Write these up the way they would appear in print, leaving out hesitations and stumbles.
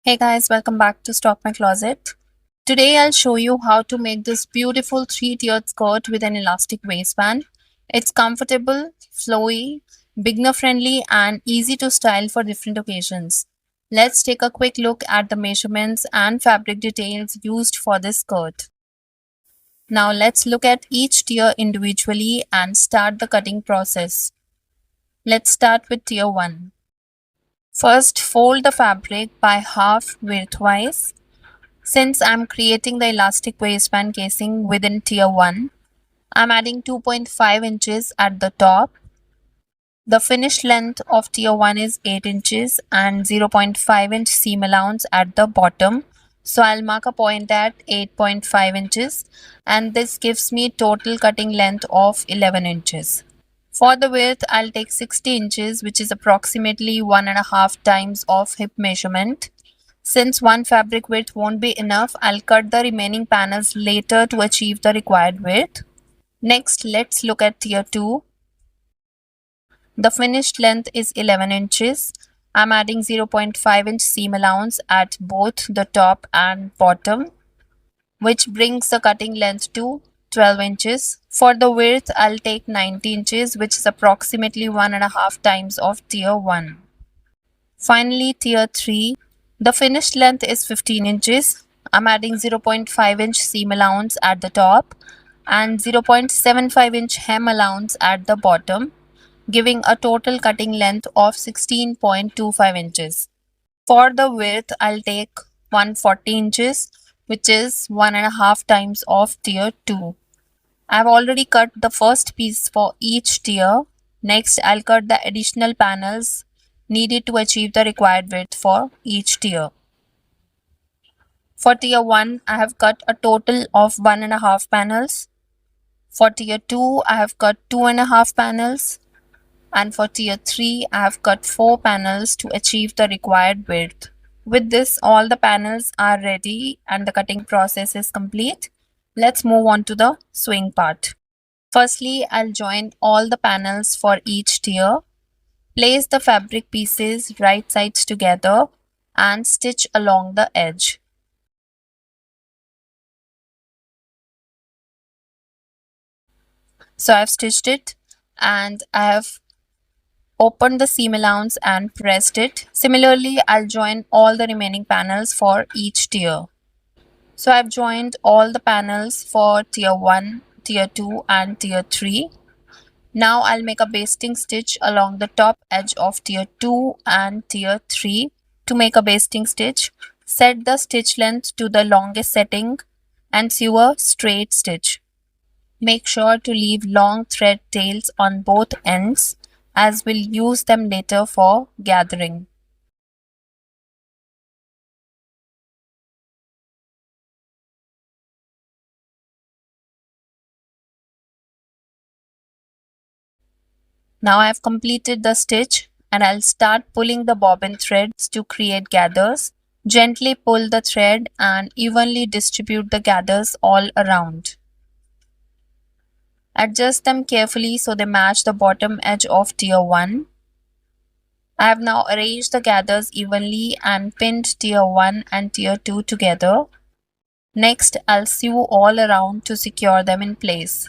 Hey guys, welcome back to Stock My Closet. Today I'll show you how to make this beautiful three-tiered skirt with an elastic waistband. It's comfortable, flowy, beginner friendly and easy to style for different occasions. Let's take a quick look at the measurements and fabric details used for this skirt. Now let's look at each tier individually and start the cutting process. Let's start with tier 1. First, fold the fabric by half widthwise. Since I'm creating the elastic waistband casing within tier 1, I'm adding 2.5 inches at the top. The finished length of tier 1 is 8 inches and 0.5 inch seam allowance at the bottom. So I'll mark a point at 8.5 inches and this gives me total cutting length of 11 inches. For the width, I'll take 60 inches, which is approximately 1.5 times of hip measurement. Since one fabric width won't be enough, I'll cut the remaining panels later to achieve the required width. Next, let's look at tier 2. The finished length is 11 inches. I'm adding 0.5 inch seam allowance at both the top and bottom, which brings the cutting length to 12 inches. For the width, I'll take 90 inches, which is approximately 1.5 times of tier 1. Finally, tier 3. The finished length is 15 inches. I'm adding 0.5 inch seam allowance at the top and 0.75 inch hem allowance at the bottom, giving a total cutting length of 16.25 inches. For the width, I'll take 140 inches, which is 1.5 times of tier 2. I've already cut the first piece for each tier. Next, I'll cut the additional panels needed to achieve the required width for each tier. For tier 1, I have cut a total of 1.5 panels. For tier 2, I have cut 2.5 panels. And for tier 3, I have cut 4 panels to achieve the required width. With this, all the panels are ready and the cutting process is complete. Let's move on to the sewing part. Firstly, I'll join all the panels for each tier. Place the fabric pieces right sides together and stitch along the edge. So I've stitched it and I have opened the seam allowance and pressed it. Similarly, I'll join all the remaining panels for each tier. So I've joined all the panels for tier 1, tier 2 and tier 3. Now I'll make a basting stitch along the top edge of tier 2 and tier 3. To make a basting stitch, set the stitch length to the longest setting and sew a straight stitch. Make sure to leave long thread tails on both ends as we'll use them later for gathering. Now I have completed the stitch and I'll start pulling the bobbin threads to create gathers. Gently pull the thread and evenly distribute the gathers all around. Adjust them carefully so they match the bottom edge of tier 1. I have now arranged the gathers evenly and pinned tier 1 and tier 2 together. Next, I'll sew all around to secure them in place.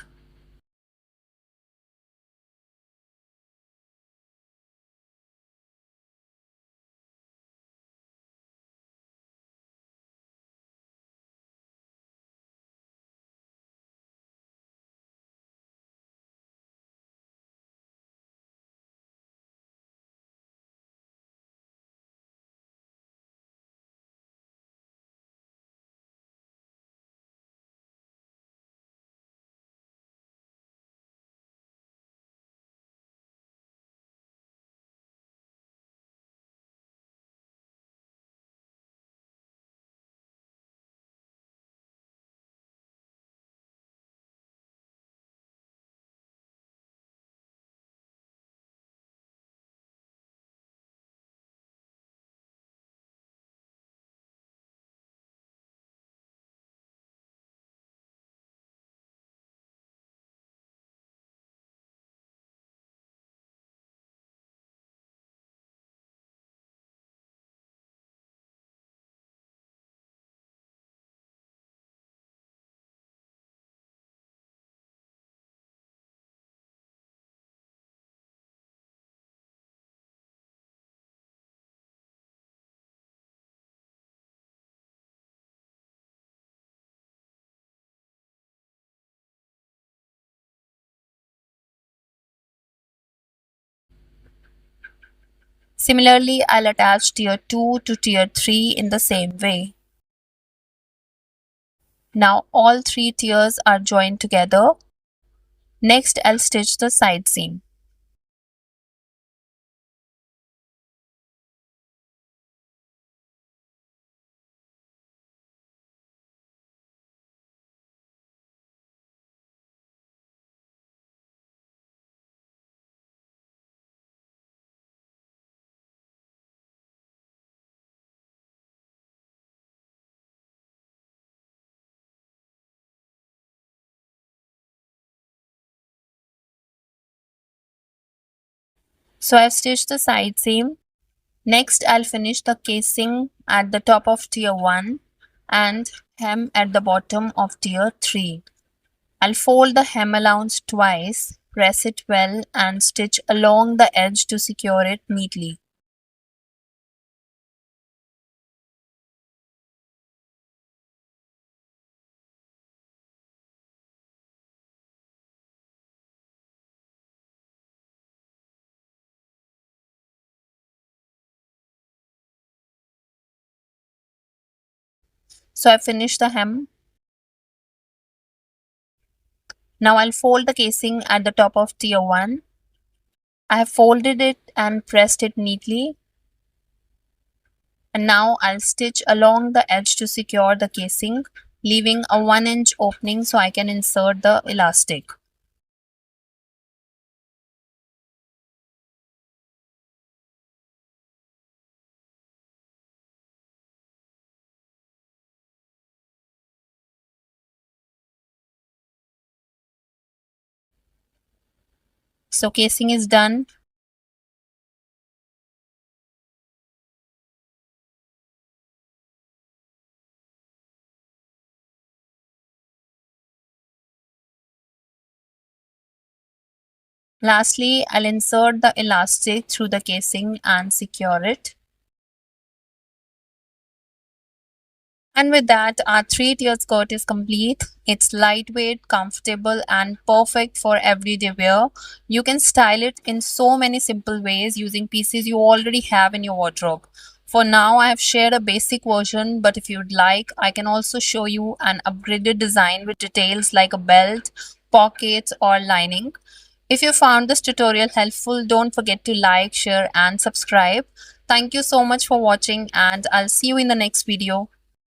Similarly, I'll attach tier 2 to tier 3 in the same way. Now all three tiers are joined together. Next, I'll stitch the side seam. So I've stitched the side seam. Next, I'll finish the casing at the top of tier 1 and hem at the bottom of tier 3. I'll fold the hem allowance twice, press it well and stitch along the edge to secure it neatly. So I finished the hem. Now I'll fold the casing at the top of tier 1. I have folded it and pressed it neatly. And now I'll stitch along the edge to secure the casing, leaving a 1-inch opening so I can insert the elastic. So casing is done. Lastly, I'll insert the elastic through the casing and secure it. And with that, our 3-tier skirt is complete. It's lightweight, comfortable, and perfect for everyday wear. You can style it in so many simple ways using pieces you already have in your wardrobe. For now, I have shared a basic version, but if you'd like, I can also show you an upgraded design with details like a belt, pockets, or lining. If you found this tutorial helpful, don't forget to like, share, and subscribe. Thank you so much for watching, and I'll see you in the next video.